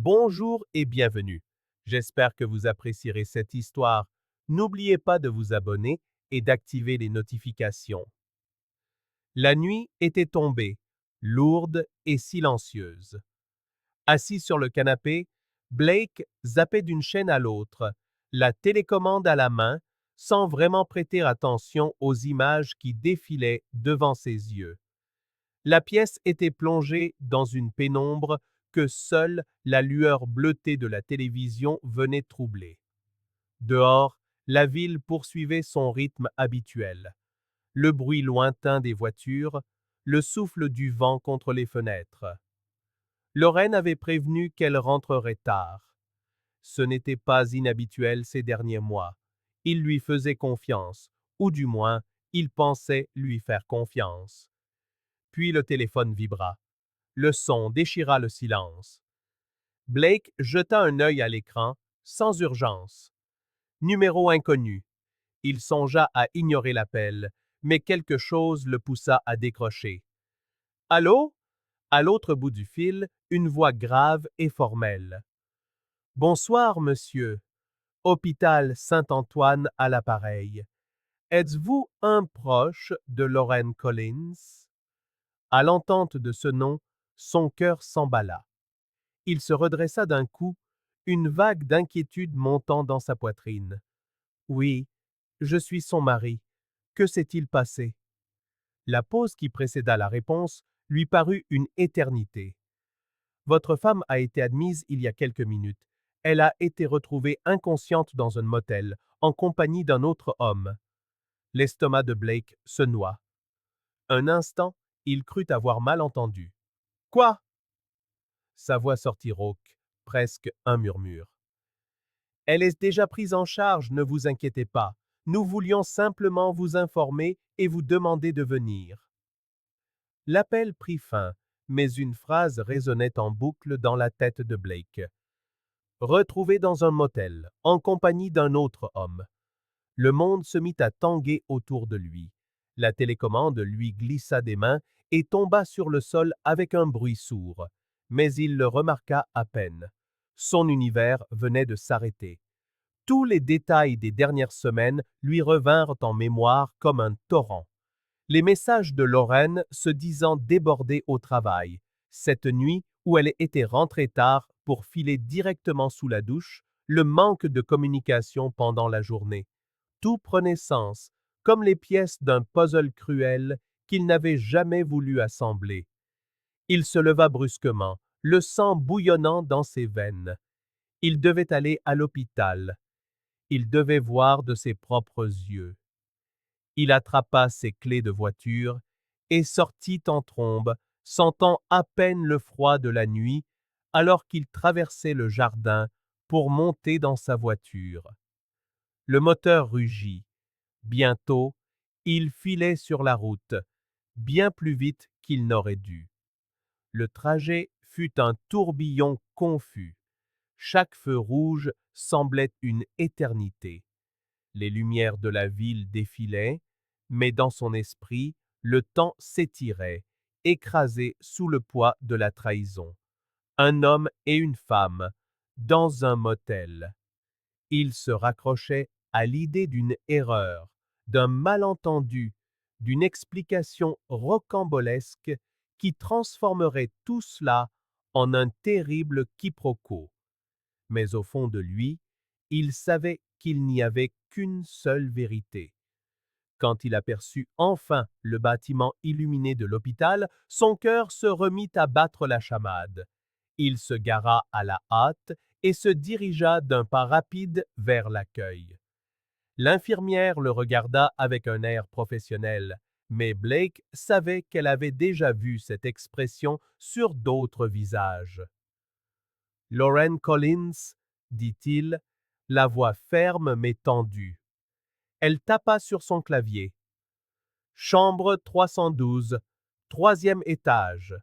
Bonjour et bienvenue. J'espère que vous apprécierez cette histoire. N'oubliez pas de vous abonner et d'activer les notifications. La nuit était tombée, lourde et silencieuse. Assis sur le canapé, Blake zappait d'une chaîne à l'autre, la télécommande à la main, sans vraiment prêter attention aux images qui défilaient devant ses yeux. La pièce était plongée dans une pénombre que seule la lueur bleutée de la télévision venait troubler. Dehors, la ville poursuivait son rythme habituel. Le bruit lointain des voitures, le souffle du vent contre les fenêtres. Lorraine avait prévenu qu'elle rentrerait tard. Ce n'était pas inhabituel ces derniers mois. Il lui faisait confiance, ou du moins, il pensait lui faire confiance. Puis le téléphone vibra. Le son déchira le silence. Blake jeta un œil à l'écran, sans urgence. Numéro inconnu. Il songea à ignorer l'appel, mais quelque chose le poussa à décrocher. Allô? À l'autre bout du fil, une voix grave et formelle. Bonsoir, monsieur. Hôpital Saint-Antoine à l'appareil. Êtes-vous un proche de Lorraine Collins? À l'entente de ce nom, son cœur s'emballa. Il se redressa d'un coup, une vague d'inquiétude montant dans sa poitrine. Oui, je suis son mari. Que s'est-il passé? La pause qui précéda la réponse lui parut une éternité. Votre femme a été admise il y a quelques minutes. Elle a été retrouvée inconsciente dans un motel, en compagnie d'un autre homme. L'estomac de Blake se noua. Un instant, il crut avoir mal entendu. Quoi? Sa voix sortit rauque, presque un murmure. Elle est déjà prise en charge, ne vous inquiétez pas. Nous voulions simplement vous informer et vous demander de venir. L'appel prit fin, mais une phrase résonnait en boucle dans la tête de Blake. Retrouvé dans un motel, en compagnie d'un autre homme. Le monde se mit à tanguer autour de lui. La télécommande lui glissa des mains et tomba sur le sol avec un bruit sourd. Mais il le remarqua à peine. Son univers venait de s'arrêter. Tous les détails des dernières semaines lui revinrent en mémoire comme un torrent. Les messages de Lorraine se disant débordés au travail, cette nuit où elle était rentrée tard pour filer directement sous la douche, le manque de communication pendant la journée. Tout prenait sens, comme les pièces d'un puzzle cruel qu'il n'avait jamais voulu assembler. Il se leva brusquement, le sang bouillonnant dans ses veines. Il devait aller à l'hôpital. Il devait voir de ses propres yeux. Il attrapa ses clés de voiture et sortit en trombe, sentant à peine le froid de la nuit, alors qu'il traversait le jardin pour monter dans sa voiture. Le moteur rugit. Bientôt, il filait sur la route, bien plus vite qu'il n'aurait dû. Le trajet fut un tourbillon confus. Chaque feu rouge semblait une éternité. Les lumières de la ville défilaient, mais dans son esprit, le temps s'étirait, écrasé sous le poids de la trahison. Un homme et une femme, dans un motel. Il se raccrochait à l'idée d'une erreur, d'un malentendu, d'une explication rocambolesque qui transformerait tout cela en un terrible quiproquo. Mais au fond de lui, il savait qu'il n'y avait qu'une seule vérité. Quand il aperçut enfin le bâtiment illuminé de l'hôpital, son cœur se remit à battre la chamade. Il se gara à la hâte et se dirigea d'un pas rapide vers l'accueil. L'infirmière le regarda avec un air professionnel, mais Blake savait qu'elle avait déjà vu cette expression sur d'autres visages. Lorraine Collins, dit-il, la voix ferme mais tendue. Elle tapa sur son clavier. Chambre 312, troisième étage.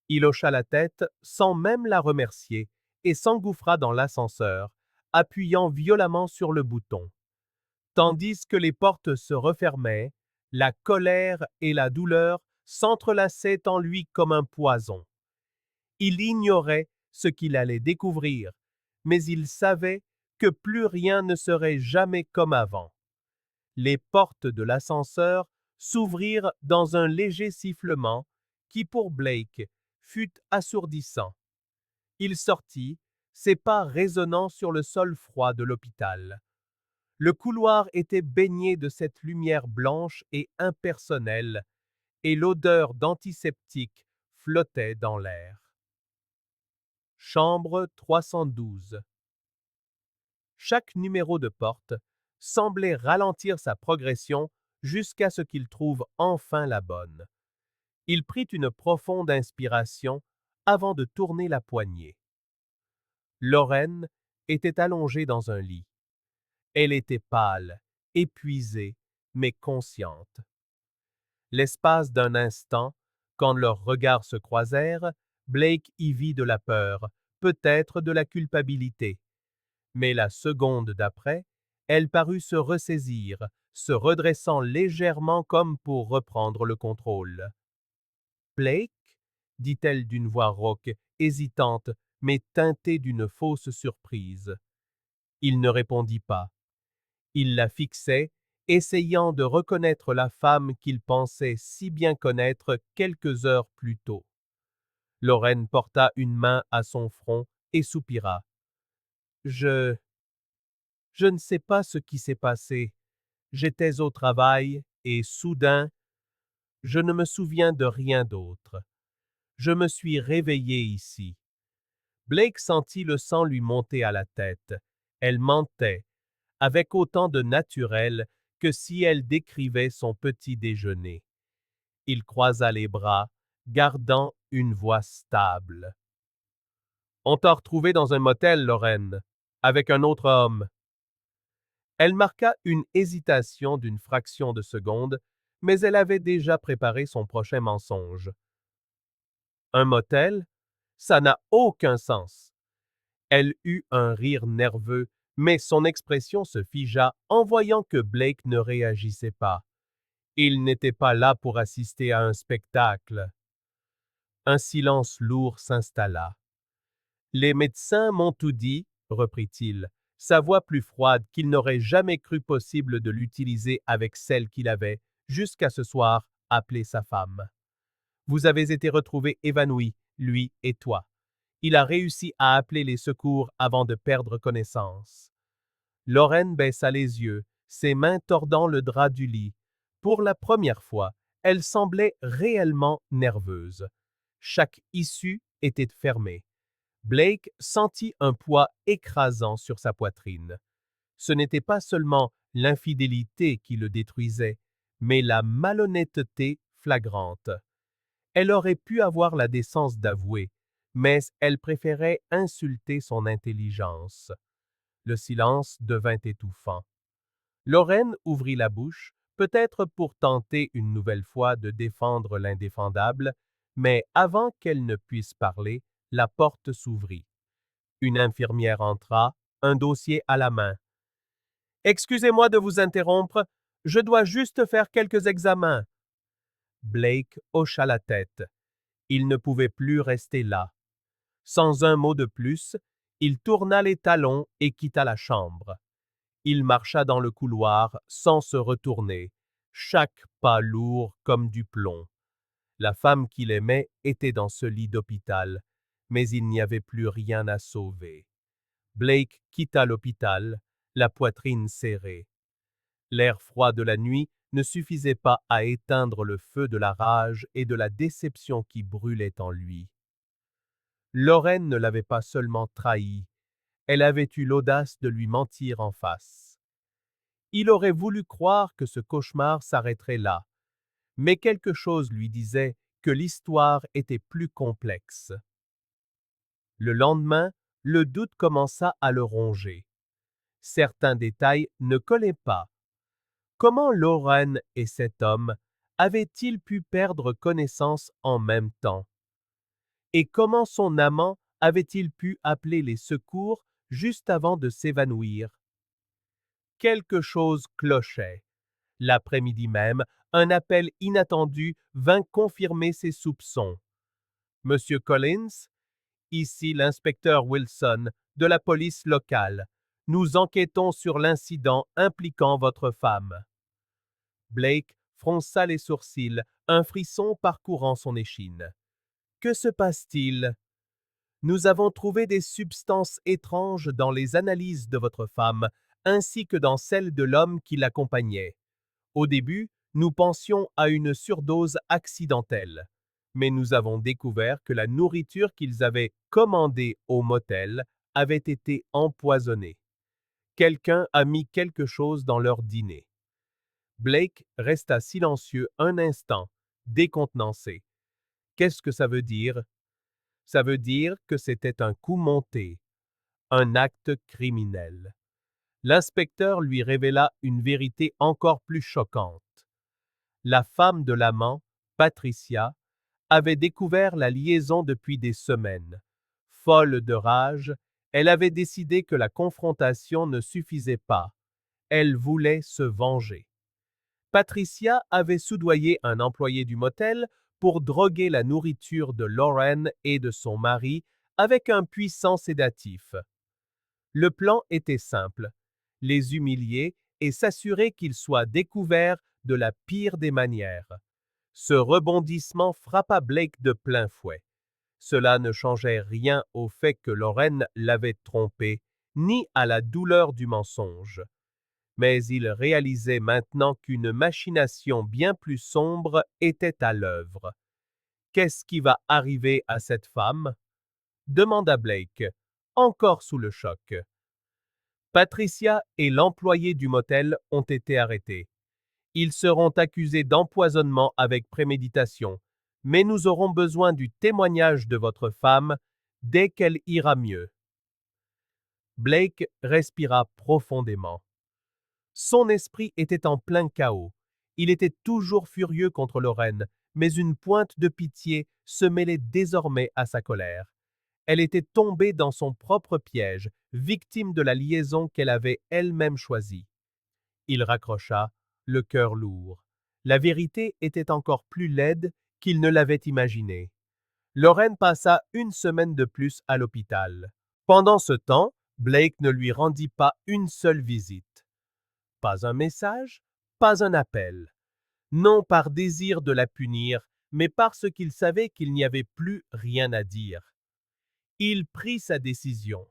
Il hocha la tête sans même la remercier et s'engouffra dans l'ascenseur, appuyant violemment sur le bouton. Tandis que les portes se refermaient, la colère et la douleur s'entrelaçaient en lui comme un poison. Il ignorait ce qu'il allait découvrir, mais il savait que plus rien ne serait jamais comme avant. Les portes de l'ascenseur s'ouvrirent dans un léger sifflement qui, pour Blake, fut assourdissant. Il sortit, ses pas résonnant sur le sol froid de l'hôpital. Le couloir était baigné de cette lumière blanche et impersonnelle, et l'odeur d'antiseptique flottait dans l'air. Chambre 312. Chaque numéro de porte semblait ralentir sa progression jusqu'à ce qu'il trouve enfin la bonne. Il prit une profonde inspiration avant de tourner la poignée. Lorraine était allongée dans un lit. Elle était pâle, épuisée, mais consciente. L'espace d'un instant, quand leurs regards se croisèrent, Blake y vit de la peur, peut-être de la culpabilité. Mais la seconde d'après, elle parut se ressaisir, se redressant légèrement comme pour reprendre le contrôle. « Blake ?» dit-elle d'une voix rauque, hésitante, mais teintée d'une fausse surprise. Il ne répondit pas. Il la fixait, essayant de reconnaître la femme qu'il pensait si bien connaître quelques heures plus tôt. Lorraine porta une main à son front et soupira. « Je ne sais pas ce qui s'est passé. J'étais au travail et soudain, je ne me souviens de rien d'autre. Je me suis réveillée ici. » Blake sentit le sang lui monter à la tête. Elle mentait, avec autant de naturel que si elle décrivait son petit déjeuner. Il croisa les bras, gardant une voix stable. « On t'a retrouvé dans un motel, Lorraine, avec un autre homme. » Elle marqua une hésitation d'une fraction de seconde, mais elle avait déjà préparé son prochain mensonge. « Un motel? Ça n'a aucun sens. » Elle eut un rire nerveux, mais son expression se figea en voyant que Blake ne réagissait pas. Il n'était pas là pour assister à un spectacle. Un silence lourd s'installa. « Les médecins m'ont tout dit, » reprit-il, sa voix plus froide qu'il n'aurait jamais cru possible de l'utiliser avec celle qu'il avait, jusqu'à ce soir, appelée sa femme. « Vous avez été retrouvés évanouis, lui et toi. Il a réussi à appeler les secours avant de perdre connaissance. » Lorraine baissa les yeux, ses mains tordant le drap du lit. Pour la première fois, elle semblait réellement nerveuse. Chaque issue était fermée. Blake sentit un poids écrasant sur sa poitrine. Ce n'était pas seulement l'infidélité qui le détruisait, mais la malhonnêteté flagrante. Elle aurait pu avoir la décence d'avouer, mais elle préférait insulter son intelligence. Le silence devint étouffant. Lorraine ouvrit la bouche, peut-être pour tenter une nouvelle fois de défendre l'indéfendable, mais avant qu'elle ne puisse parler, la porte s'ouvrit. Une infirmière entra, un dossier à la main. « Excusez-moi de vous interrompre, je dois juste faire quelques examens. » Blake hocha la tête. Il ne pouvait plus rester là. Sans un mot de plus, il tourna les talons et quitta la chambre. Il marcha dans le couloir sans se retourner, chaque pas lourd comme du plomb. La femme qu'il aimait était dans ce lit d'hôpital, mais il n'y avait plus rien à sauver. Blake quitta l'hôpital, la poitrine serrée. L'air froid de la nuit ne suffisait pas à éteindre le feu de la rage et de la déception qui brûlait en lui. Lorraine ne l'avait pas seulement trahi, elle avait eu l'audace de lui mentir en face. Il aurait voulu croire que ce cauchemar s'arrêterait là, mais quelque chose lui disait que l'histoire était plus complexe. Le lendemain, le doute commença à le ronger. Certains détails ne collaient pas. Comment Lorraine et cet homme avaient-ils pu perdre connaissance en même temps? Et comment son amant avait-il pu appeler les secours juste avant de s'évanouir? Quelque chose clochait. L'après-midi même, un appel inattendu vint confirmer ses soupçons. « Monsieur Collins, Ici l'inspecteur Wilson de la police locale. Nous enquêtons sur l'incident impliquant votre femme. Blake fronça les sourcils, un frisson parcourant son échine. Que se passe-t-il? Nous avons trouvé des substances étranges dans les analyses de votre femme, ainsi que dans celles de l'homme qui l'accompagnait. Au début, nous pensions à une surdose accidentelle, mais nous avons découvert que la nourriture qu'ils avaient commandée au motel avait été empoisonnée. Quelqu'un a mis quelque chose dans leur dîner. Blake resta silencieux un instant, décontenancé. Qu'est-ce que ça veut dire? Ça veut dire que c'était un coup monté, un acte criminel. L'inspecteur lui révéla une vérité encore plus choquante. La femme de l'amant, Patricia, avait découvert la liaison depuis des semaines. Folle de rage, elle avait décidé que la confrontation ne suffisait pas. Elle voulait se venger. Patricia avait soudoyé un employé du motel pour droguer la nourriture de Lauren et de son mari avec un puissant sédatif. Le plan était simple, les humilier et s'assurer qu'ils soient découverts de la pire des manières. Ce rebondissement frappa Blake de plein fouet. Cela ne changeait rien au fait que Lauren l'avait trompé, ni à la douleur du mensonge. Mais il réalisait maintenant qu'une machination bien plus sombre était à l'œuvre. Qu'est-ce qui va arriver à cette femme? Demanda Blake, encore sous le choc. Patricia et l'employé du motel ont été arrêtés. Ils seront accusés d'empoisonnement avec préméditation, mais nous aurons besoin du témoignage de votre femme dès qu'elle ira mieux. Blake respira profondément. Son esprit était en plein chaos. Il était toujours furieux contre Lorraine, mais une pointe de pitié se mêlait désormais à sa colère. Elle était tombée dans son propre piège, victime de la liaison qu'elle avait elle-même choisie. Il raccrocha, le cœur lourd. La vérité était encore plus laide qu'il ne l'avait imaginé. Lorraine passa une semaine de plus à l'hôpital. Pendant ce temps, Blake ne lui rendit pas une seule visite. Pas un message, pas un appel. Non par désir de la punir, mais parce qu'il savait qu'il n'y avait plus rien à dire. Il prit sa décision.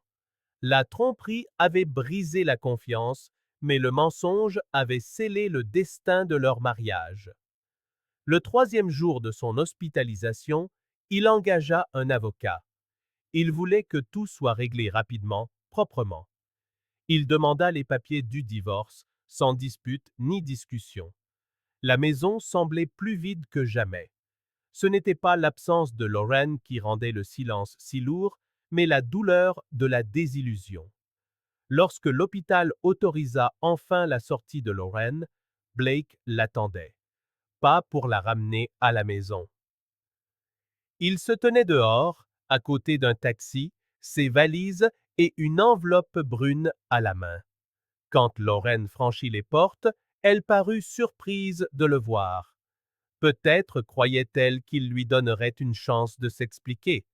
La tromperie avait brisé la confiance, mais le mensonge avait scellé le destin de leur mariage. Le troisième jour de son hospitalisation, il engagea un avocat. Il voulait que tout soit réglé rapidement, proprement. Il demanda les papiers du divorce, sans dispute ni discussion. La maison semblait plus vide que jamais. Ce n'était pas l'absence de Lauren qui rendait le silence si lourd, mais la douleur de la désillusion. Lorsque l'hôpital autorisa enfin la sortie de Lauren, Blake l'attendait, pas pour la ramener à la maison. Il se tenait dehors, à côté d'un taxi, ses valises et une enveloppe brune à la main. Quand Lauren franchit les portes, elle parut surprise de le voir. Peut-être croyait-elle qu'il lui donnerait une chance de s'expliquer.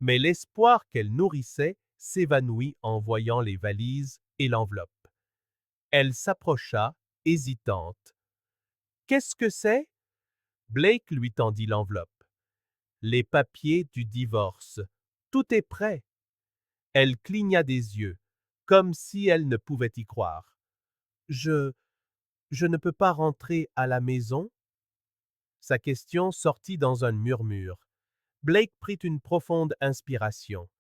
Mais l'espoir qu'elle nourrissait s'évanouit en voyant les valises et l'enveloppe. Elle s'approcha, hésitante. Qu'est-ce que c'est? Blake lui tendit l'enveloppe. Les papiers du divorce. Tout est prêt. Elle cligna des yeux, comme si elle ne pouvait y croire. Je ne peux pas rentrer à la maison? Sa question sortit dans un murmure. Blake prit une profonde inspiration.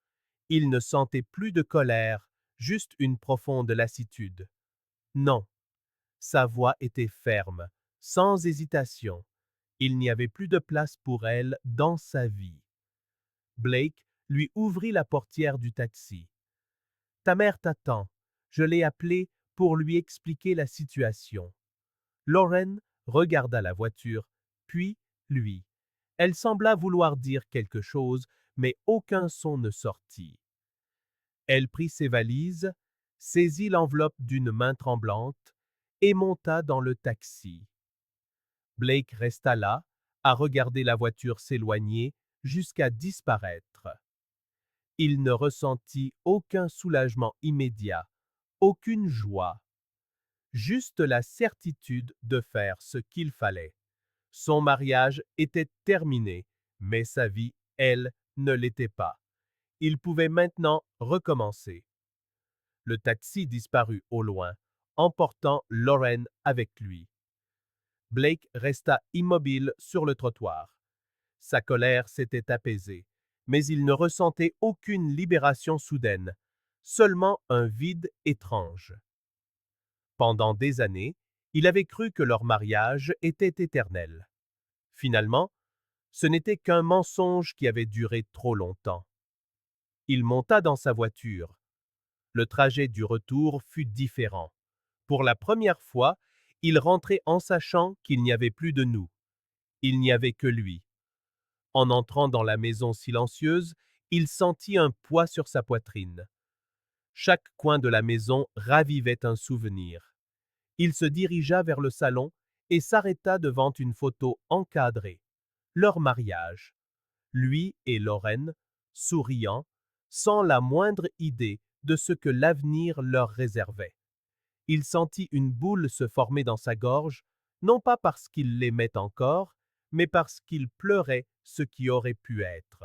Il ne sentait plus de colère, juste une profonde lassitude. Non. Sa voix était ferme, sans hésitation. Il n'y avait plus de place pour elle dans sa vie. Blake lui ouvrit la portière du taxi. Ta mère t'attend. Je l'ai appelée pour lui expliquer la situation. Lauren regarda la voiture, puis lui. Elle sembla vouloir dire quelque chose, mais aucun son ne sortit. Elle prit ses valises, saisit l'enveloppe d'une main tremblante et monta dans le taxi. Blake resta là, à regarder la voiture s'éloigner jusqu'à disparaître. Il ne ressentit aucun soulagement immédiat, aucune joie, juste la certitude de faire ce qu'il fallait. Son mariage était terminé, mais sa vie, elle, ne l'était pas. Il pouvait maintenant recommencer. Le taxi disparut au loin, emportant Lauren avec lui. Blake resta immobile sur le trottoir. Sa colère s'était apaisée, mais il ne ressentait aucune libération soudaine, seulement un vide étrange. Pendant des années, il avait cru que leur mariage était éternel. Finalement, ce n'était qu'un mensonge qui avait duré trop longtemps. Il monta dans sa voiture. Le trajet du retour fut différent. Pour la première fois, il rentrait en sachant qu'il n'y avait plus de nous. Il n'y avait que lui. En entrant dans la maison silencieuse, il sentit un poids sur sa poitrine. Chaque coin de la maison ravivait un souvenir. Il se dirigea vers le salon et s'arrêta devant une photo encadrée. Leur mariage. Lui et Lauren, souriant, sans la moindre idée de ce que l'avenir leur réservait. Il sentit une boule se former dans sa gorge, non pas parce qu'il l'aimait encore, mais parce qu'il pleurait ce qui aurait pu être.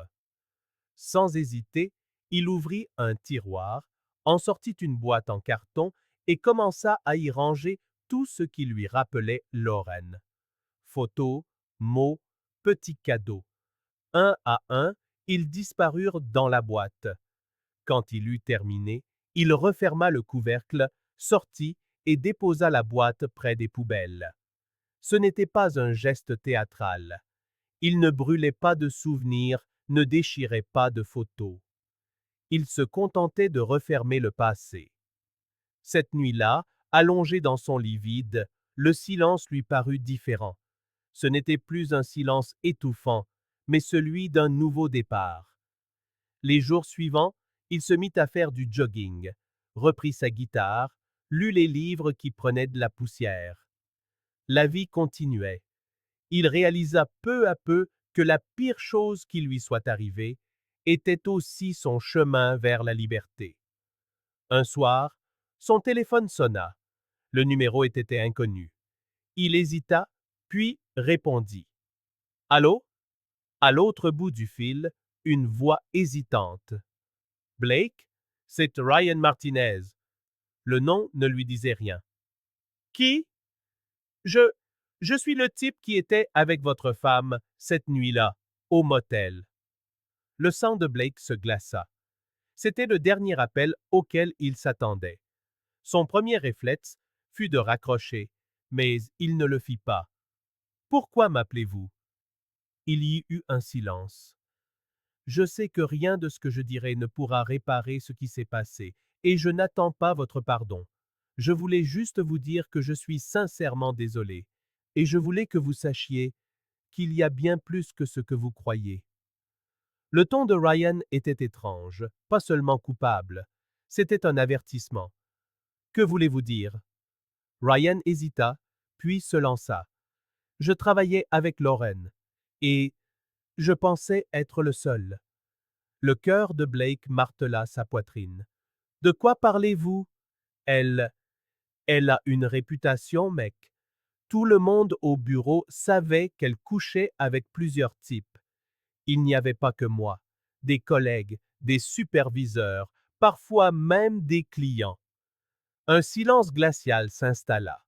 Sans hésiter, il ouvrit un tiroir, en sortit une boîte en carton et commença à y ranger tout ce qui lui rappelait Lauren. Photos, mots, petits cadeaux. Un à un, ils disparurent dans la boîte. Quand il eut terminé, il referma le couvercle, sortit et déposa la boîte près des poubelles. Ce n'était pas un geste théâtral. Il ne brûlait pas de souvenirs, ne déchirait pas de photos. Il se contentait de refermer le passé. Cette nuit-là, allongé dans son lit vide, le silence lui parut différent. Ce n'était plus un silence étouffant, mais celui d'un nouveau départ. Les jours suivants, il se mit à faire du jogging, reprit sa guitare, lut les livres qui prenaient de la poussière. La vie continuait. Il réalisa peu à peu que la pire chose qui lui soit arrivée était aussi son chemin vers la liberté. Un soir, son téléphone sonna. Le numéro était inconnu. Il hésita, puis répondit. Allô? À l'autre bout du fil, une voix hésitante. Blake? C'est Ryan Martinez. Le nom ne lui disait rien. Qui? Je. Je suis le type qui était avec votre femme cette nuit-là, au motel. Le sang de Blake se glaça. C'était le dernier appel auquel il s'attendait. Son premier réflexe fut de raccrocher, mais il ne le fit pas. Pourquoi m'appelez-vous? Il y eut un silence. Je sais que rien de ce que je dirai ne pourra réparer ce qui s'est passé, et je n'attends pas votre pardon. Je voulais juste vous dire que je suis sincèrement désolé, et je voulais que vous sachiez qu'il y a bien plus que ce que vous croyez. Le ton de Ryan était étrange, pas seulement coupable. C'était un avertissement. Que voulez-vous dire? Ryan hésita, puis se lança. Je travaillais avec Lauren, et je pensais être le seul. Le cœur de Blake martela sa poitrine. De quoi parlez-vous? Elle a une réputation, mec. Tout le monde au bureau savait qu'elle couchait avec plusieurs types. Il n'y avait pas que moi, des collègues, des superviseurs, parfois même des clients. Un silence glacial s'installa.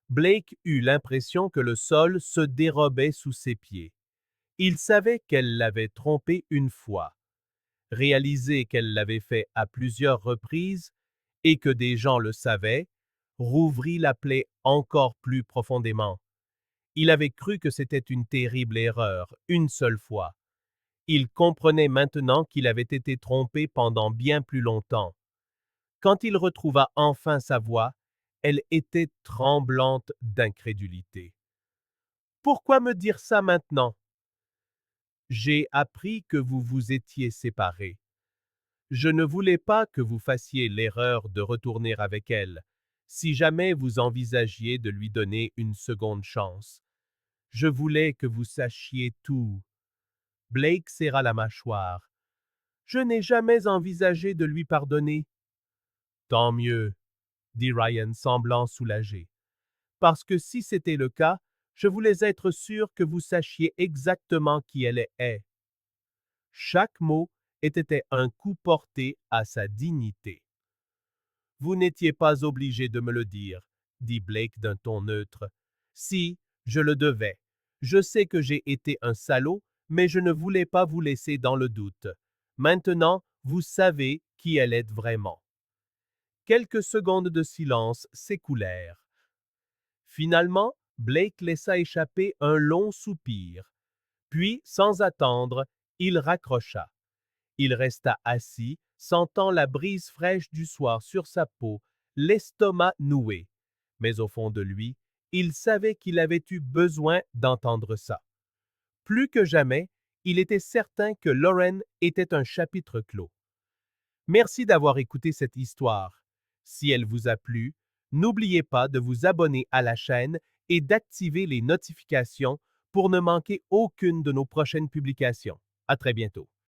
Blake eut l'impression que le sol se dérobait sous ses pieds. Il savait qu'elle l'avait trompé une fois, réalisé qu'elle l'avait fait à plusieurs reprises et que des gens le savaient, rouvrit la plaie encore plus profondément. Il avait cru que c'était une terrible erreur, une seule fois. Il comprenait maintenant qu'il avait été trompé pendant bien plus longtemps. Quand il retrouva enfin sa voix, elle était tremblante d'incrédulité. Pourquoi me dire ça maintenant? J'ai appris que vous vous étiez séparés. Je ne voulais pas que vous fassiez l'erreur de retourner avec elle, si jamais vous envisagiez de lui donner une seconde chance. Je voulais que vous sachiez tout. Blake serra la mâchoire. Je n'ai jamais envisagé de lui pardonner. Tant mieux, dit Ryan semblant soulagé. Parce que si c'était le cas, je voulais être sûr que vous sachiez exactement qui elle est. Chaque mot était un coup porté à sa dignité. Vous n'étiez pas obligé de me le dire, dit Blake d'un ton neutre. Si, je le devais. Je sais que j'ai été un salaud, mais je ne voulais pas vous laisser dans le doute. Maintenant, vous savez qui elle est vraiment. Quelques secondes de silence s'écoulèrent. Finalement, Blake laissa échapper un long soupir. Puis, sans attendre, il raccrocha. Il resta assis, sentant la brise fraîche du soir sur sa peau, l'estomac noué. Mais au fond de lui, il savait qu'il avait eu besoin d'entendre ça. Plus que jamais, il était certain que Lauren était un chapitre clos. Merci d'avoir écouté cette histoire. Si elle vous a plu, n'oubliez pas de vous abonner à la chaîne et d'activer les notifications pour ne manquer aucune de nos prochaines publications. À très bientôt.